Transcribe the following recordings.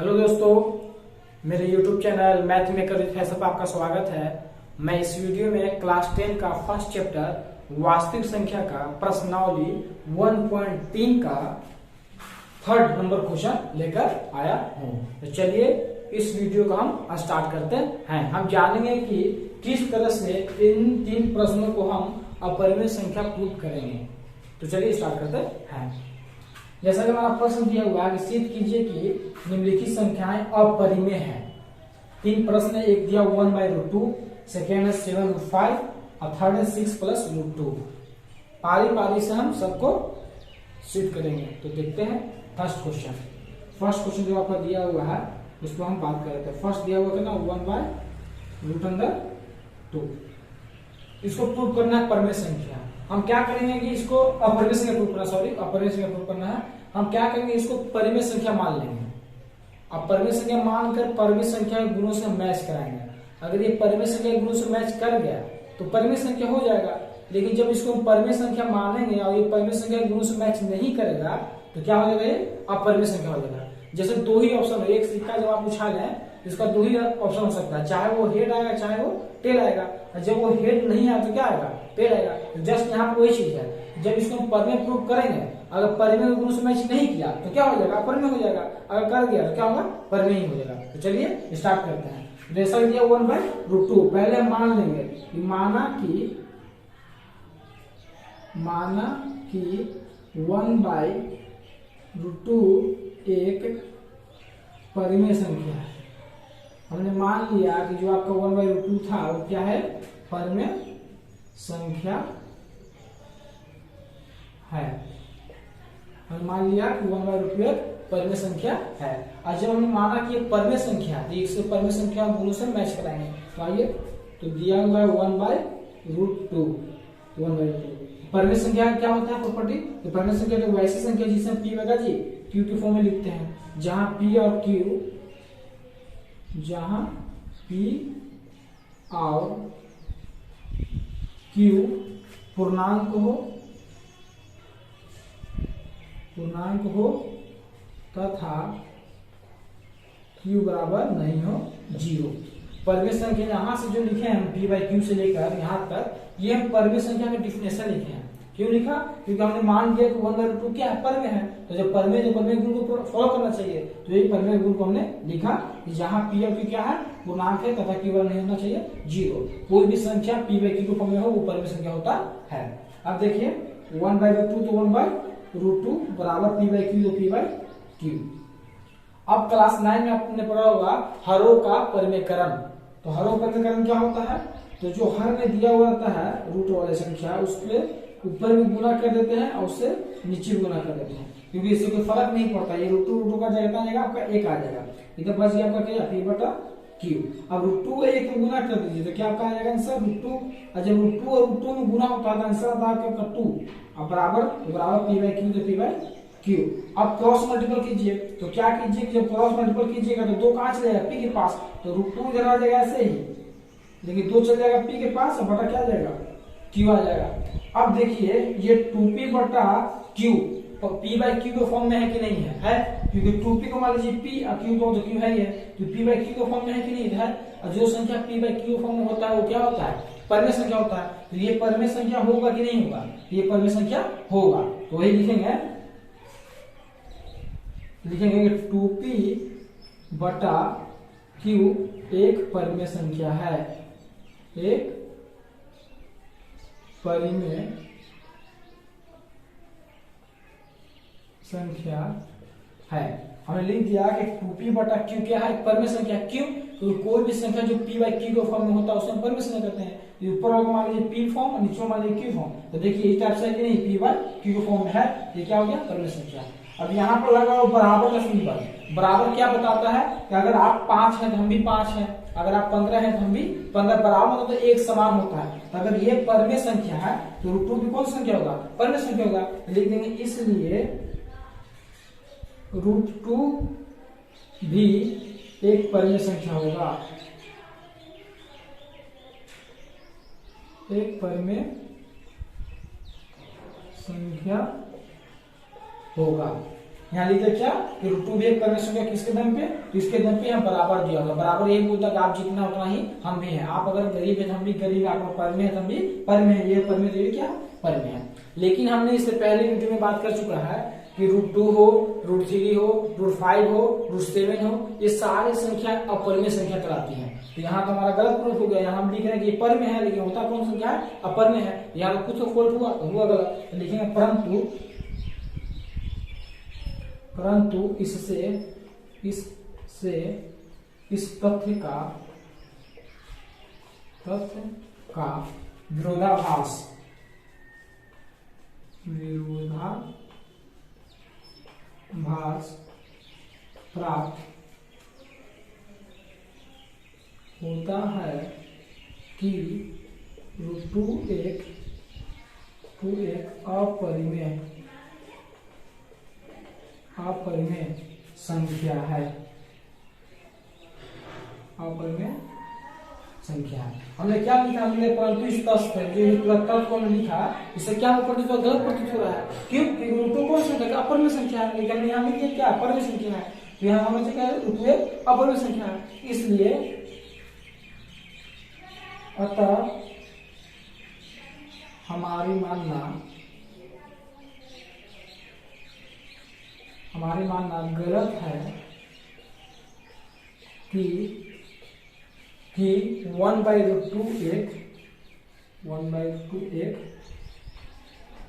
Hello दोस्तों, मेरे YouTube channel math maker with Faisal पर आपका स्वागत है। मैं इस वीडियो में क्लास 10 का फर्स्ट चैप्टर वास्तविक संख्या का प्रश्नावली 1.3 का थर्ड नंबर क्वेश्चन लेकर आया हूँ। तो चलिए इस वीडियो को हम स्टार्ट करते हैं। हम जानेंगे कि किस तरह से इन तीन प्रश्नों को हम अपरिमेय संख्या प्रूव करेंगे। तो चलिए स्टार्ट करते हैं। जैसा कि हमारा प्रश्न दिया हुआ है, सिद्ध कीजिए कि निम्नलिखित संख्याएं अपरिमेय हैं। तीन प्रश्न है, एक दिया 1/√2, सेकेंड है 7/5 और थर्ड है 6+√2। पारी पारी से हम सबको सिद्ध करेंगे। तो देखते हैं फर्स्ट क्वेश्चन जो आपका दिया हुआ है उसको हम बात कर रहे थे। फर्स्ट दिया हुआ है ना 1/√2। इसको प्रूव करना है परिमेय संख्या। हम क्या करेंगे कि इसको अपरिमेय संख्या प्रूव करना है। हम क्या करेंगे, इसको परिमेय संख्या मान लेंगे। अब परिमेय संख्या मानकर परिमेय संख्या के गुणों से मैच कराएंगे। अगर ये परिमेय संख्या के गुणों से मैच कर गया तो परिमेय संख्या हो जाएगा। लेकिन जब इसको हम परिमेय संख्या मानेंगे और ये परिमेय संख्या के गुणों से मैच नहीं करेगा तो क्या हो जाएगा, अपरिमेय संख्या हो जाएगा। जैसे दो ही ऑप्शन है, एक सिक्का जब आप उछाल है इसका दो ही ऑप्शन हो सकता है, चाहे वो हेड आएगा चाहे वो टेल आएगा। जब वो हेड नहीं आया तो क्या आएगा, टेल आएगा। तो जस्ट यहाँ पे वही चीज है। जब इसको हम परिमेय प्रूव करेंगे, अगर परिमेय के गुणों से मैच नहीं किया तो क्या हो जाएगा, अपरिमेय हो जाएगा। अगर कर दिया तो क्या होगा, परिमेय ही हो जाएगा। तो चलिए स्टार्ट करते हैं। जैसा दिया 1/√2, पहले मान लेंगे कि माना कि 1/√2 एक परिमेय संख्या है। हमने मान लिया कि जो आपका 1/√2 था वो क्या है, परिमेय संख्या है। हमने मान लिया कि 1/√2 एक परिमेय संख्या है। और जब हमने माना कि ये परिमेय संख्या है तो इससे परिमेय संख्या गुणों से मैच कराएंगे। तो आइए, तो दिया हुआ है 1/√2। परिमेय संख्या क्या होता है प्रॉपर्टी, तो परिमेय संख्या तो वैसी संख्या जिसे हम पी वगैरह जी क्यू के फॉर्म में लिखते हैं, जहां पी और क्यू पूर्णांक हो तथा क्यू बराबर नहीं हो 0। परिमेय संख्या यहां से जो लिखे हैं p/q से लेकर यहां तक, ये हम परिमेय संख्या का डिफिनेशन लिखे हैं। क्यों लिखा, क्योंकि हमने मान लिया कि 1/√2 क्या है, परिमेय है। तो जब परिमेय गुण को फॉलो करना चाहिए, तो ये परिमेय गुण को हमने लिखा कि जहां p और q क्या है, पूर्णांक है तथा q नहीं होना चाहिए 0। कोई भी संख्या p/q के फॉर्म में हो वो परिमेय संख्या होता है। अब देखिए 1/√2 तो 1/√2 बराबर p/q तो p/q। अब क्लास 9 में आपने पढ़ा होगा हरों का परिमेयकरण। तो हरों का परिमेयकरण क्या होता है, तो जो हर में दिया हुआ रहता है रूट वाले संख्या, उसके ऊपर भी गुना कर देते हैं और उससे नीचे भी गुना कर देते हैं, क्योंकि इससे कोई फर्क नहीं पड़ता। ये √2 का जगह आपका 1 आ जाएगा। इधर बच गया आपका क्या, p/q। अब √2 1 में गुना कर दीजिए तो क्या आपका आ जाएगा आंसर √2। और जब √2 और √2 में गुना होता है आंसर आता है आपका 2 और बराबर p/q तो p/q। अब क्रॉस मल्टीपल कीजिए, तो क्या कीजिए कि जब क्रॉस मल्टीपल कीजिएगा तो 2 कहां चले जाएगा, p के पास, तो √2 इधर आ जाएगा ऐसे ही, लेकिन 2 चल जाएगा p के पास और बटा क्या आ जाएगा, q आ जाएगा। अब देखिए ये 2p/q p/q के फॉर्म में है कि नहीं है, क्योंकि 2p को मान लीजिए p और q को तो q है ही है, तो p/q के फॉर्म में है कि नहीं है। और जो संख्या p/q के फॉर्म में होता है वो क्या होता है, परिमेय संख्या होता है। तो ये परिमेय संख्या होगा कि नहीं होगा, ये परिमेय संख्या होगा। तो वही लिखेंगे 2p/q एक परिमेय संख्या है, एक परिमेय संख्या है। हमने लिख दिया कि 2p/q क्या है, परिमेय संख्या। क्यों, तो कोई भी संख्या जो p/q के फॉर्म में होता है उसे हम परिमेय संख्या कहते हैं। ऊपर वाला मान लीजिए p फॉर्म और नीचे मान लीजिए q फॉर्म। तो देखिए इस टाइप से कि नहीं, p/q के फॉर्म में है, ये क्या हो गया, परिमेय संख्या। अब यहाँ पर लगा हुआ बराबर का सिंबल। बराबर क्या बताता है कि अगर आप 5 हैं तो हम भी 5 हैं, अगर आप 15 हैं तो हम भी 15, बराबर मतलब तो एक समान होता है। तो अगर ये परिमेय संख्या है तो √2 भी कौन संख्या होगा, परिमेय संख्या होगा। लिख देंगे इसलिए √2 भी एक परिमेय संख्या होगा, एक परिमेय संख्या होगा। यहाँ लिखे क्या कि √2 भी एक परिमेय संख्या किसके दम पे, तो इसके दम पे यहाँ बराबर दिया होगा। बराबर यही बोलता है कि आप जितना उतना ही हम भी हैं, आप अगर गरीब है तो हम भी गरीब है, आप परिमेय है तो हम भी परिमेय है, ये परिमेय तो ये क्या परिमेय है। लेकिन हमने इससे पहले वीडियो में बात कर चुका है कि √2 हो, √3 हो, √5 हो, √7 हो, ये सारी संख्या अपरिमेय संख्या कहलाती है। तो यहाँ तो हमारा गलत प्रूफ हो गया, यहाँ हम लिख रहे हैं कि ये परिमेय है, लेकिन होता कौन संख्या है, अपरिमेय है। यहाँ तो कुछ फॉल्ट हुआ गलत, तो लिखेंगे परंतु इससे इस तथ्य का विरोधाभास प्राप्त होता है कि √2 एक अपरिमेय संख्या है, अपरिमेय संख्या है। हमने क्या लिखा, हमने परंतु इस तथ्य जो तथ्य को हमने लिखा, इससे क्या प्रतीत हो, गलत प्रतीत हो रहा है। क्यों? क्योंकि √2 कौन सी संख्या, अपरिमेय संख्या है, लेकिन यहाँ लिखिए क्या, अपरिमेय संख्या है। तो यहाँ हमें क्या है, √2 एक अपरिमेय संख्या है, इसलिए अतः हमारी मानना गलत है कि 1/√2 एक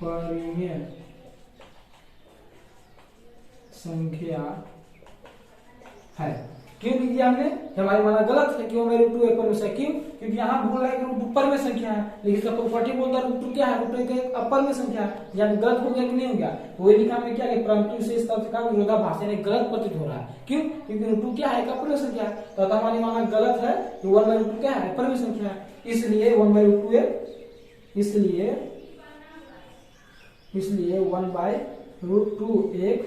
परिमेय संख्या है। क्यों लिख दिया हमने, हमारी माना गलत है कि √2 एक परिमेय संख्या। क्यों? क्योंकि यहाँ भूल रहा है कि √2 परिमेय संख्या है, लेकिन इसका प्रॉपर्टी बोलता है √2 क्या है, √2 एक अपरिमेय संख्या है। यहाँ गलत हो गया कि नहीं हो गया, तो वही लिखा हमने क्या है, परंतु इसे इस तथ्य का विरोधाभास यानी गलत प्रतीत हो रहा है। क्यों? क्योंकि √2 क्या है, एक अपरिमेय संख्या है, तो हमारी माना गलत है कि 1/√2 क्या है, परिमेय संख्या है। इसलिए 1/√2 इसलिए 1/√2 एक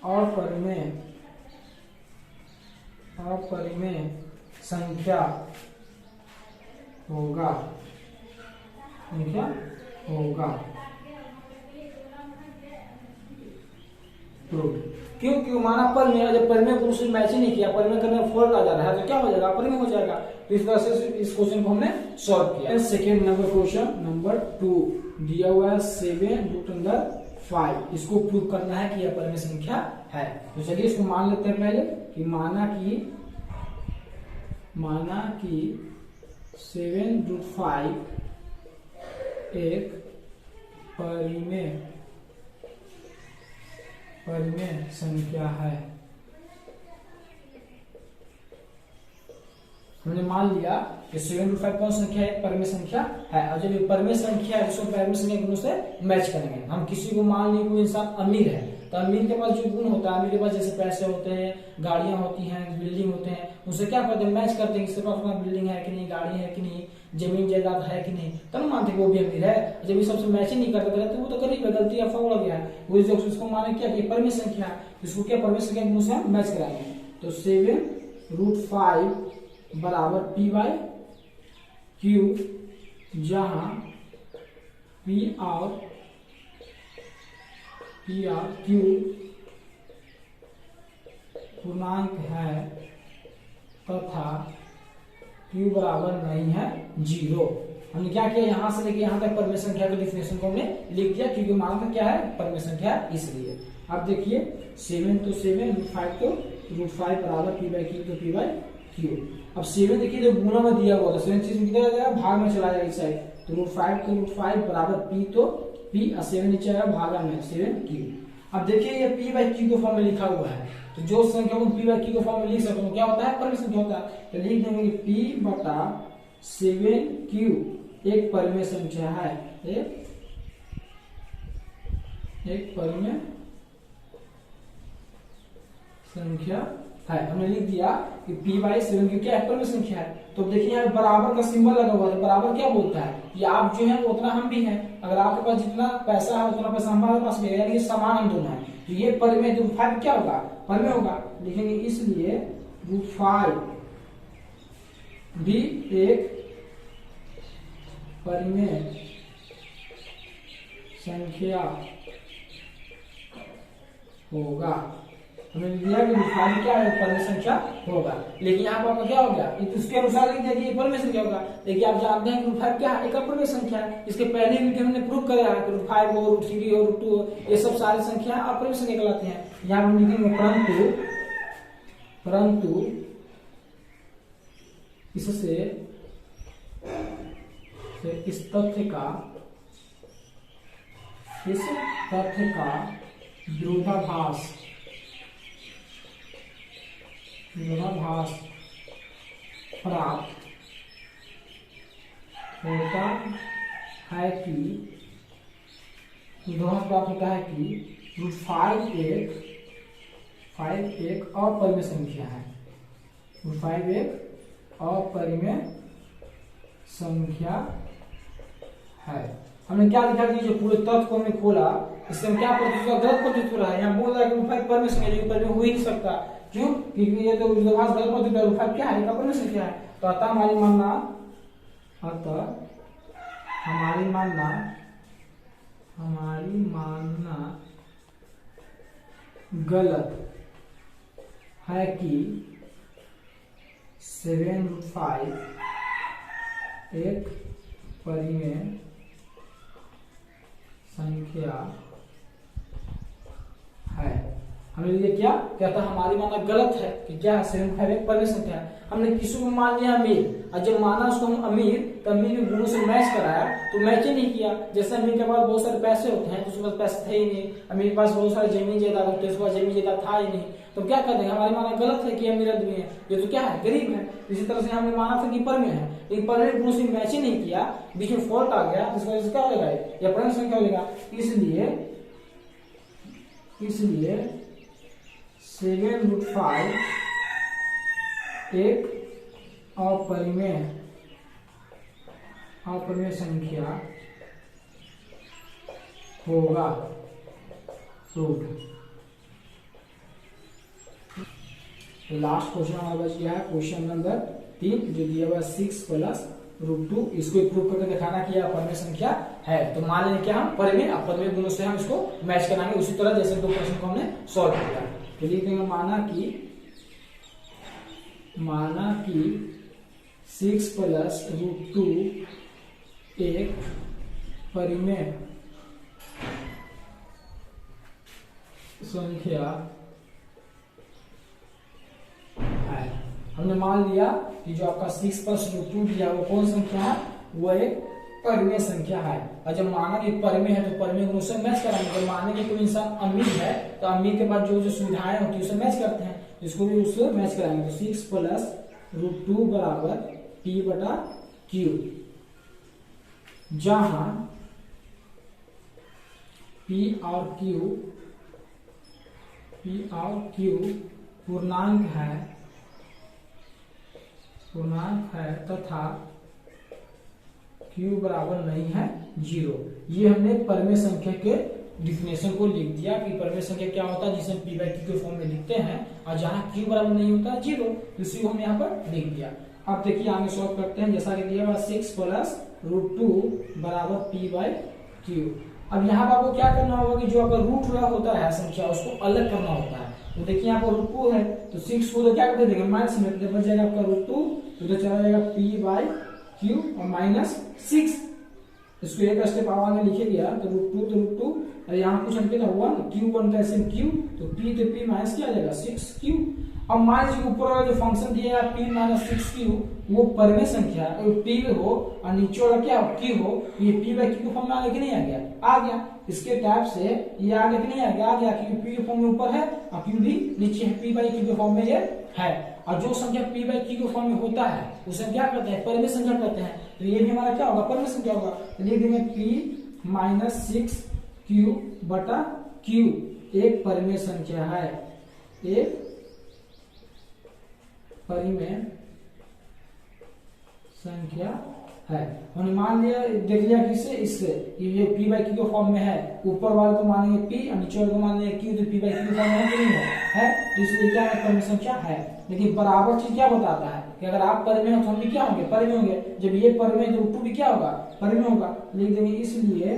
अपरिमेय संख्या होगा। क्यों? क्यों माना परिमेय, जब परिमेय को उससे मैच ही नहीं किया, परिमेय करने में फॉल्ट आ जा रहा है, तो क्या हो जाएगा, अपरिमेय हो जाएगा। तो इस तरह से इस क्वेश्चन को हमने सॉल्व किया। सेकेंड नंबर क्वेश्चन नंबर 2 दिया हुआ है 7√5, इसको प्रूव करना है कि यह परिमेय संख्या है। तो चलिए इसको मान लेते हैं पहले कि माना कि 7√5 एक परिमेय संख्या है। हमने मान लिया कि 7/5 कौन संख्या है, परिमेय संख्या है। और जब ये परिमेय संख्या है, इसको परिमेय संख्या के गुण से मैच करेंगे। हम किसी को मान ली कोई इंसान अमीर है, तो अमीर के पास जो गुण होता है, अमीर के पास जैसे पैसे होते हैं, गाड़ियां होती हैं, बिल्डिंग होते हैं, उनसे क्या करते हैं, मैच करते हैं, इसके पास अपना बिल्डिंग है कि नहीं, गाड़ी है कि नहीं, जमीन जायदाद है कि नहीं, तब मानते वो भी अमीर है। जब ये सबसे मैच ही नहीं करते तो वो तो गरीब है, गलती अफवाह उड़ गया है। वो जो उसको माने क्या कि परिमेय संख्या, इसको क्या परिमेय संख्या के गुण से हम मैच कराएंगे। तो 7√5 बराबर P/Q, जहां P और Q पूर्णांक है तथा Q बराबर नहीं है 0। हमने क्या किया, यहां से लेके यहां तक परिमेय संख्या के डिफिनेशन को हमने लिख दिया, क्योंकि मानक क्या है, परिमेय संख्या, इसलिए। अब देखिए 7 तो 7, √5 तो √5 बराबर P/Q तो P/Q। अब 7 देखिए जो गुणा में दिया हुआ था, 7 चीज कितना जाएगा, भाग में चला जाएगा इस साइड, तो √5 तो √5 बराबर P तो P और 7 नीचे आएगा भागा में 7Q। अब देखिए ये P/Q के फॉर्म में लिखा हुआ है, तो जो संख्या को P/Q के फॉर्म में लिख सकते हो क्या होता है, परिमेय संख्या होता है। तो लिख देंगे P/7Q एक परिमेय संख्या है, एक परिमेय संख्या है। हमने लिख दिया कि P/7Q क्या है, परिमेय संख्या है। तो देखिए यहाँ बराबर का सिंबल लगा हुआ है, बराबर क्या बोलता है कि आप जो है उतना हम भी हैं, अगर आपके पास जितना पैसा है उतना पैसा हमारे पास भी है, यानी कि समान हम दोनों हैं। तो ये परिमेय √5 क्या होगा, परिमेय होगा, लिखेंगे इसलिए √5 भी एक परिमेय संख्या होगा। हमें दिया कि रूट 5 क्या है, परिमेय संख्या होगा। लेकिन यहाँ पर आपका क्या हो गया, इसके अनुसार लिख दिया कि ये परिमेय संख्या होगा। लेकिन आप जानते हैं कि रूट 5 क्या है, एक अपरिमेय संख्या है। इसके पहले वीडियो हमने प्रूव किया है कि रूट 5 हो, रूट 3 हो, रूट 2 हो, ये सब सारी संख्या अपरिमेय संख्या कहलाती हैं। यहाँ हम लिखेंगे परंतु इससे इस तथ्य का विरोधाभास प्राप्त होता है कि रूट 5 एक अपरिमेय संख्या है। रूट 5 एक अपरिमेय संख्या है। हमने क्या लिखा कि जो पूरे तथ्य को हमने खोला, इससे हम क्या प्रतीत हुआ, गलत प्रतीत हो रहा है। यहाँ बोल रहा है कि रूट 5 परिमेय संख्या, जो परिमेय हो ही नहीं सकता। क्यों? क्योंकि ये तो विरोधाभास गलत प्रतीत है। रूट 5 क्या है, एक अपरिमेय संख्या है। तो अतः हमारी मानना गलत है कि 7 रूट 5 एक परिमेय संख्या है। हमने ये क्या कहता, हमारी मानना गलत है कि क्या है, 7 5 एक परिमेय संख्या है। हमने किसी को मान लिया अमीर, और जब माना उसको हम अमीर, तो अमीर के गुणों से मैच कराया, तो मैच ही नहीं किया। जैसे अमीर के पास बहुत सारे पैसे होते हैं, तो उसके पास पैसे थे ही नहीं। अमीर के पास बहुत सारे जमीन जायदाद होते हैं, उसके पास जमीन जायदाद था ही नहीं। तो क्या कर देंगे, हमारी मानना गलत है कि अमीर आदमी है, ये तो क्या है, गरीब है। इसी तरह से हमने माना था कि परिमेय है, लेकिन परिमेय गुणों से मैच ही नहीं किया, बीच में फॉल्ट आ गया, जिस वजह से क्या हो जाएगा, यह परिमेय संख्या हो जाएगा। इसलिए 7 रूट 5 एक अपरिमेय संख्या होगा। लास्ट क्वेश्चन हमारे पास यह है, क्वेश्चन नंबर 3, जो दिया हुआ 6 प्लस रूट 2। इसको प्रूव करके दिखाना कि यह अपरिमेय संख्या है। तो मान लेंगे क्या, हम परिमेय अपरिमेय गुणों से हम इसको मैच कराएंगे, उसी तरह जैसे 2 प्रश्न को हमने सॉल्व किया। तो लिख देंगे माना कि 6 प्लस रूट 2 एक परिमेय संख्या है। हमने मान लिया कि जो आपका 6 प्लस रूट 2 दिया वो कौन संख्या है, वो एक परिमेय संख्या है। और जब माना कि परिमेय है, तो परिमेय गुणों से मैच कराएंगे। जब माने कि कोई इंसान अमीर है, तो अमीर के पास जो सुविधाएं होती है उसे मैच करते हैं, इसको भी उससे मैच कराएंगे। तो 6 प्लस रूट 2 बराबर P बटा Q, जहां P और Q पूर्णांक है तथा Q बराबर नहीं है 0। ये हमने परिमेय संख्या के डिफिनेशन को लिख दिया कि परिमेय संख्या क्या होता है, जिसे P बाई Q के फॉर्म में लिखते हैं, और जहां Q बराबर नहीं होता 0, इसी को हम यहाँ पर लिख दिया। अब देखिए आगे सॉल्व करते हैं। जैसा कि दिया हुआ 6 प्लस रूट 2 बराबर P बाई Q। अब यहाँ पर आपको क्या करना होगा कि जो अगर रूट होता है संख्या, उसको अलग करना होता है। तो देखिए यहाँ पर रूट 2 है, तो 6 को तो क्या कर देंगे, माइनस में, तो बच जाएगा आपका रूट 2, तो चला जाएगा P बाई Q और माइनस 6। इसको एक स्टेप आगे लिखे गया, तो रूट 2 और यहाँ कुछ अंक 1, Q बनता है सेम Q, तो P माइनस क्या आ जाएगा 6Q। अब मान लीजिए ऊपर वाला जो फंक्शन दिया है P माइनस 6Q, वो परिमेय संख्या है, P हो और नीचे वाला क्या हो, Q हो, ये P बाई Q के फॉर्म में आगे कि नहीं आ गया, आ गया। इसके टाइप से ये आगे कि नहीं आ गया, आ गया, क्योंकि P के फॉर्म में ऊपर है और Q भी नीचे है, P बाई Q के फॉर्म में ये है। और जो संख्या P बाई Q के फॉर्म में होता है उसे हम क्या कहते हैं, परिमेय संख्या कहते हैं। तो ये भी हमारा क्या होगा, परिमेय संख्या होगा। तो लिख देंगे P माइनस 6Q बटा Q एक परिमेय संख्या है, एक परिमेय संख्या है। हमने मान लिया, देख लिया किससे, इससे ये P बाई Q के फॉर्म में है। ऊपर वाले को मानेंगे P और नीचे वाले को मान लेंगे Q, तो P बाई Q के फॉर्म में है कि नहीं है, तो इसलिए क्या है, परिमेय संख्या है। लेकिन बराबर चीज क्या बताता है कि अगर आप परिमेय हो तो हम भी क्या होंगे, परिमेय होंगे। जब ये परिमेय तो रूट 2 भी क्या होगा, परिमेय होगा। लिख देंगे इसलिए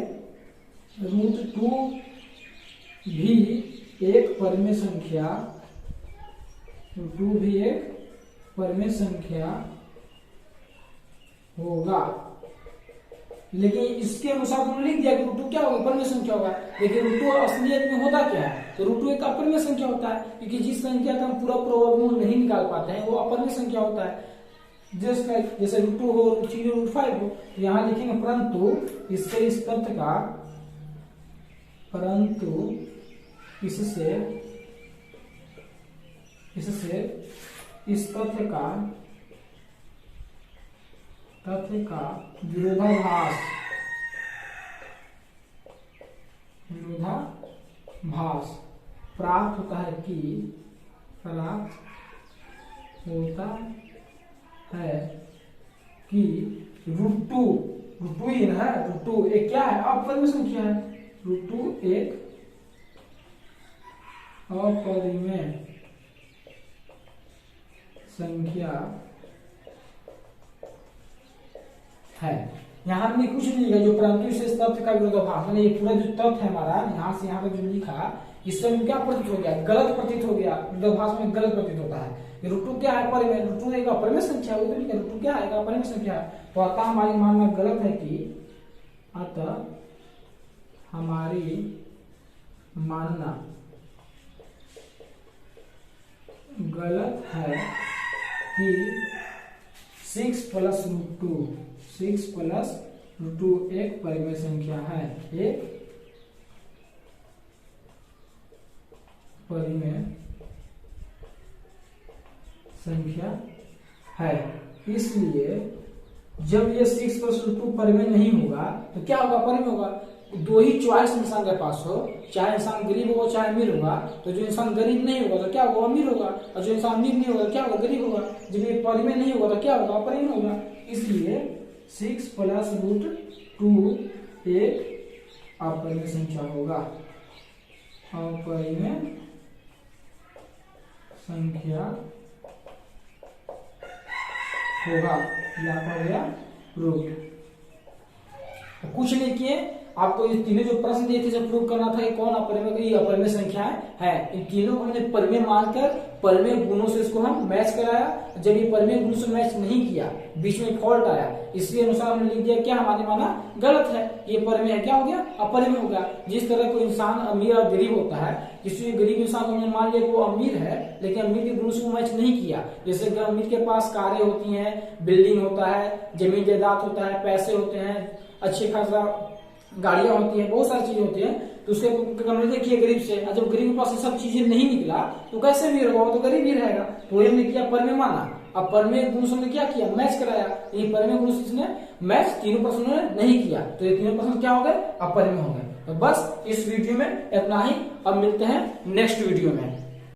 रूट 2 भी एक परमेय संख्या, √2 भी एक परमेय संख्या होगा। लेकिन इसके अनुसार हमने लिख दिया कि √2 क्या होगा, परमेय संख्या होगा। लेकिन √2 असलियत में होता क्या है, तो √2 एक अपरमेय संख्या होता है, क्योंकि जिस संख्या का हम पूरा प्रवर्गमूल नहीं निकाल पाते हैं वो अपरमेय संख्या होता है। जैसे √2 हो, √3 हो, √5 हो, तो यहाँ लिखेंगे परंतु इससे इस तथ्य का, परंतु इससे इस तथ्य का विरोधाभास प्राप्त होता है कि √2 ही ना है, √2 एक क्या है, अपरिमेय संख्या है। √2 एक अपरिमेय संख्या है। यहाँ हमने कुछ नहीं लिखा, जो परंतु इस तथ्य का विरोधाभास, मैंने ये पूरा जो तथ्य है हमारा यहाँ से यहाँ तक जो लिखा, इससे हमें क्या प्रतीत हो गया, गलत प्रतीत हो गया। विरोधाभास में गलत प्रतीत होता है। √2 क्या है, परिमेय, √2 एक अपरिमेय संख्या, वो तो नहीं, √2 क्या है, अपरिमेय संख्या। तो अतः हमारी मानना गलत है कि, अतः हमारी मानना गलत है कि 6 + √2 एक परिमेय संख्या है, एक परिमेय संख्या है। इसलिए जब ये 6 + √2 परिमेय नहीं होगा तो क्या होगा, परिमेय होगा। दो ही चॉइस इंसान के पास हो, चाहे इंसान गरीब होगा चाहे अमीर होगा, तो जो इंसान गरीब नहीं होगा तो क्या होगा, अमीर होगा, और जो इंसान अमीर नहीं होगा क्या होगा, गरीब होगा। जब ये परिमेय नहीं होगा तो क्या होगा, अपरिमेय होगा। इसलिए 6 + √2 एक अपरिमेय संख्या होगा, अपरिमेय संख्या होगा। कुछ नहीं किए, आपको ये तीनों जो प्रश्न दिए थे जब प्रूव करना था कि कौन अपरिमेय संख्या है। इन तीनों को हमने परिमेय मानकर परिमेय गुणों से इसको हम मैच कराया। जब ये परिमेय गुणों से मैच नहीं किया, बीच में फॉल्ट आया, इसी अनुसार हमने लिख दिया क्या, हमारे माना गलत है, ये परिमेय क्या हो गया, अपरिमेय हो गया। जिस तरह कोई इंसान अमीर और गरीब होता है, किसी गरीब इंसान को हमने मान लिया वो अमीर है, लेकिन अमीर के गुणों से मैच नहीं किया। जैसे अमीर के पास कारें होती हैं, बिल्डिंग होता है, जमीन जायदाद होता है, पैसे होते हैं, अच्छे खासा गाड़ियां होती हैं, बहुत सारी चीजें होती हैं, तो उसके कंपेयर देखिए गरीब से। जब गरीब के पास ये सब चीजें नहीं निकला तो कैसे भी होगा, वो तो गरीब ही रहेगा। तो ये हमने किया, परिमेय माना। अब परिमेय गुण से हमने क्या किया, मैच कराया। ये परिमेय गुण से इसने मैच तीनों प्रश्नों ने नहीं किया, तो ये तीनों प्रश्न क्या हो गए, अपरिमेय हो गए। तो बस इस वीडियो में इतना ही। अब मिलते हैं नेक्स्ट वीडियो में।